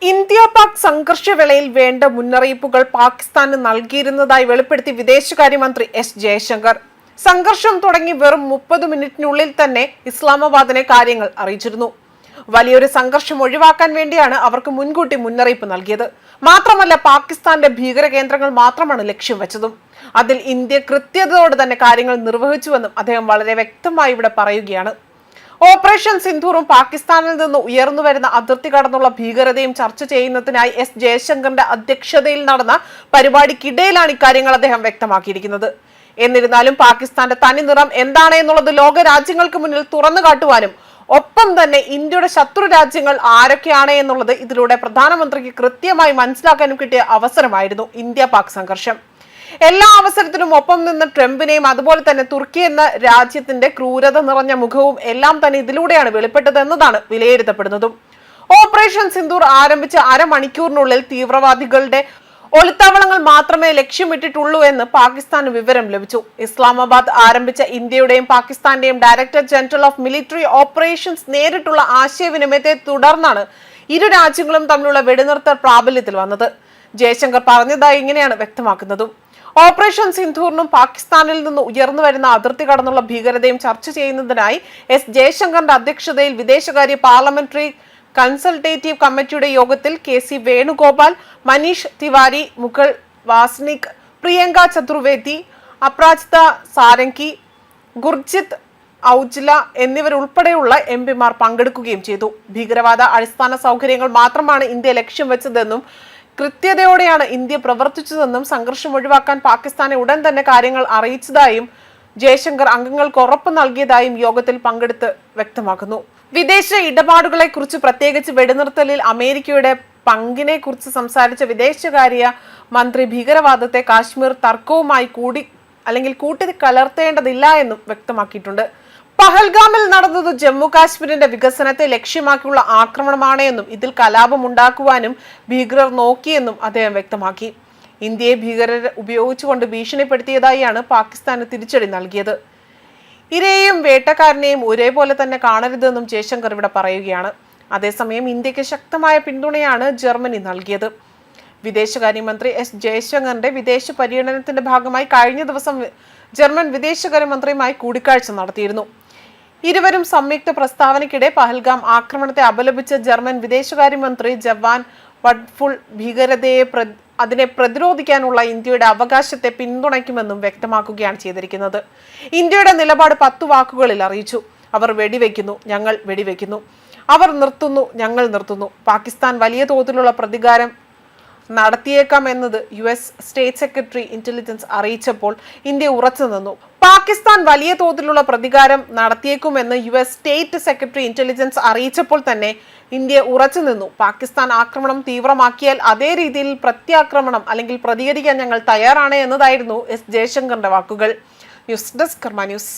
India Pak സംഘർഷവേളയിൽ വേണ്ട മുന്നറിയിപ്പുകൾ പാകിസ്ഥാന് നൽകിയിരുന്നതായി വെളിപ്പെടുത്തി വിദേശകാര്യമന്ത്രി എസ് ജയശങ്കർ. സംഘർഷം തുടങ്ങി വെറും 30 മിനിറ്റിനുള്ളിൽ തന്നെ ഇസ്ലാമാബാദിനെ കാര്യങ്ങൾ അറിയിച്ചിരുന്നു. വലിയൊരു സംഘർഷം ഒഴിവാക്കാൻ വേണ്ടിയാണ് അവർക്ക് മുൻകൂട്ടി മുന്നറിയിപ്പ് നൽകിയത്. മാത്രമല്ല, പാകിസ്ഥാന്റെ ഭീകര കേന്ദ്രങ്ങൾ മാത്രമാണ് ലക്ഷ്യം വെച്ചതും. അതിൽ ഇന്ത്യ കൃത്യതയോടെ തന്നെ കാര്യങ്ങൾ നിർവഹിച്ചുവെന്നും അദ്ദേഹം വളരെ വ്യക്തമായി ഇവിടെ പറയുകയാണ്. ഓപ്പറേഷൻ സിന്ധൂറും പാകിസ്ഥാനിൽ നിന്ന് ഉയർന്നു വരുന്ന അതിർത്തി കടന്നുള്ള ഭീകരതയും ചർച്ച ചെയ്യുന്നതിനായി എസ് ജയശങ്കറിന്റെ അധ്യക്ഷതയിൽ നടന്ന പരിപാടിക്കിടയിലാണ് ഇക്കാര്യങ്ങൾ അദ്ദേഹം വ്യക്തമാക്കിയിരിക്കുന്നത്. എന്നിരുന്നാലും പാകിസ്ഥാന്റെ തനി നിറം എന്താണ് എന്നുള്ളത് ലോക രാജ്യങ്ങൾക്ക് മുന്നിൽ തുറന്നു കാട്ടുവാനും ഒപ്പം തന്നെ ഇന്ത്യയുടെ ശത്രു രാജ്യങ്ങൾ ആരൊക്കെയാണ് എന്നുള്ളത് ഇതിലൂടെ പ്രധാനമന്ത്രിക്ക് കൃത്യമായി മനസ്സിലാക്കാനും കിട്ടിയ അവസരമായിരുന്നു ഇന്ത്യ പാക് സംഘർഷം. എല്ലാ അവസരത്തിലും ഒപ്പം നിന്ന് ട്രംപിനെയും അതുപോലെ തന്നെ തുർക്കി എന്ന രാജ്യത്തിന്റെ ക്രൂരത നിറഞ്ഞ മുഖവും എല്ലാം തന്നെ ഇതിലൂടെയാണ് വെളിപ്പെട്ടത് എന്നതാണ് വിലയിരുത്തപ്പെടുന്നതും. ഓപ്പറേഷൻ സിന്ദൂർ ആരംഭിച്ച അരമണിക്കൂറിനുള്ളിൽ തീവ്രവാദികളുടെ ഒളിത്താവളങ്ങൾ മാത്രമേ ലക്ഷ്യമിട്ടിട്ടുള്ളൂ എന്ന് പാകിസ്ഥാന് വിവരം ലഭിച്ചു. ഇസ്ലാമാബാദ് ആരംഭിച്ച ഇന്ത്യയുടെയും പാകിസ്ഥാന്റെയും director general of military operations നേരിട്ടുള്ള ആശയവിനിമയത്തെ തുടർന്നാണ് ഇരു രാജ്യങ്ങളും തമ്മിലുള്ള വെടിനിർത്തൽ പ്രാബല്യത്തിൽ വന്നത്. ജയശങ്കർ പറഞ്ഞതായി ഇങ്ങനെയാണ് വ്യക്തമാക്കുന്നതും. ഓപ്പറേഷൻ സിന്ധൂറിനും പാകിസ്ഥാനിൽ നിന്ന് ഉയർന്നു വരുന്ന അതിർത്തി കടന്നുള്ള ഭീകരതയും ചർച്ച ചെയ്യുന്നതിനായി എസ് ജയശങ്കറിന്റെ അധ്യക്ഷതയിൽ വിദേശകാര്യ പാർലമെന്ററി കൺസൾട്ടേറ്റീവ് കമ്മിറ്റിയുടെ യോഗത്തിൽ KC വേണുഗോപാൽ, മനീഷ് തിവാരി, മുകുൾ വാസ്നിക്, പ്രിയങ്ക ചതുർവേദി, അപ്രാജിത സാരംഗി, ഗുർജിത് ഔജ്ല എന്നിവരുൾപ്പെടെയുള്ള MP മാർ പങ്കെടുക്കുകയും ചെയ്തു. ഭീകരവാദ അടിസ്ഥാന സൗകര്യങ്ങൾ മാത്രമാണ് ഇന്ത്യ ലക്ഷ്യം വെച്ചതെന്നും കൃത്യതയോടെയാണ് ഇന്ത്യ പ്രവർത്തിച്ചതെന്നും സംഘർഷം ഒഴിവാക്കാൻ പാകിസ്ഥാനെ ഉടൻ തന്നെ കാര്യങ്ങൾ അറിയിച്ചതായും ജയശങ്കർ അംഗങ്ങൾക്ക് ഉറപ്പ് നൽകിയതായും യോഗത്തിൽ പങ്കെടുത്ത് വ്യക്തമാക്കുന്നു. വിദേശ ഇടപാടുകളെ കുറിച്ച്, പ്രത്യേകിച്ച് വെടിനിർത്തലിൽ അമേരിക്കയുടെ പങ്കിനെ കുറിച്ച് സംസാരിച്ച വിദേശകാര്യ മന്ത്രി ഭീകരവാദത്തെ കാശ്മീർ തർക്കവുമായി കൂട്ടി കലർത്തേണ്ടതില്ല എന്നും വ്യക്തമാക്കിയിട്ടുണ്ട്. പഹൽഗാമിൽ നടന്നത് ജമ്മു കാശ്മീരിന്റെ വികസനത്തെ ലക്ഷ്യമാക്കിയുള്ള ആക്രമണമാണ് എന്നും ഇതിൽ കലാപമുണ്ടാക്കുവാനും ഭീകരർ നോക്കിയെന്നും അദ്ദേഹം വ്യക്തമാക്കി. ഇന്ത്യയെ ഭീകരർ ഉപയോഗിച്ചുകൊണ്ട് ഭീഷണിപ്പെടുത്തിയതായാണ് പാകിസ്ഥാന് തിരിച്ചടി നൽകിയത്. ഇരയെയും വേട്ടക്കാരനെയും ഒരേപോലെ തന്നെ കാണരുതെന്നും ജയശങ്കർ ഇവിടെ പറയുകയാണ്. അതേസമയം ഇന്ത്യക്ക് ശക്തമായ പിന്തുണയാണ് ജർമ്മനി നൽകിയത്. വിദേശകാര്യമന്ത്രി എസ് ജയശങ്കറിന്റെ വിദേശ പര്യടനത്തിന്റെ ഭാഗമായി കഴിഞ്ഞ ദിവസം ജർമ്മൻ വിദേശകാര്യമന്ത്രിയുമായി കൂടിക്കാഴ്ച നടത്തിയിരുന്നു. ഇരുവരും സംയുക്ത പ്രസ്താവനയ്ക്കിടെ പഹൽഗാം ആക്രമണത്തെ അപലപിച്ച ജർമ്മൻ വിദേശകാര്യമന്ത്രി ജവാൻ വഡ്ഫുൾ അതിനെ പ്രതിരോധിക്കാനുള്ള ഇന്ത്യയുടെ അവകാശത്തെ പിന്തുണയ്ക്കുമെന്നും വ്യക്തമാക്കുകയാണ് ചെയ്തിരിക്കുന്നത്. ഇന്ത്യയുടെ നിലപാട് 10 വാക്കുകളിൽ അറിയിച്ചു. അവർ വെടിവെക്കുന്നു, ഞങ്ങൾ വെടിവെക്കുന്നു. അവർ നിർത്തുന്നു, ഞങ്ങൾ നിർത്തുന്നു. പാകിസ്ഥാൻ വലിയ തോതിലുള്ള പ്രതികാരം നടത്തിയേക്കാം എന്നത് US സ്റ്റേറ്റ് സെക്രട്ടറി ഇന്റലിജൻസ് അറിയിച്ചപ്പോൾ ഇന്ത്യ ഉറച്ചു നിന്നു. പാകിസ്ഥാൻ വലിയ തോതിലുള്ള പ്രതികാരം നടത്തിയേക്കുമെന്ന് US സ്റ്റേറ്റ് സെക്രട്ടറി ഇന്റലിജൻസ് അറിയിച്ചപ്പോൾ തന്നെ ഇന്ത്യ ഉറച്ചു നിന്നു. പാകിസ്ഥാൻ ആക്രമണം തീവ്രമാക്കിയാൽ അതേ രീതിയിൽ പ്രത്യാക്രമണം അല്ലെങ്കിൽ പ്രതികരിക്കാൻ ഞങ്ങൾ തയ്യാറാണ് എന്നതായിരുന്നു എസ് ജയശങ്കറിന്റെ വാക്കുകൾ. ന്യൂസ് ഡെസ്ക് കർമ്മ ന്യൂസ്.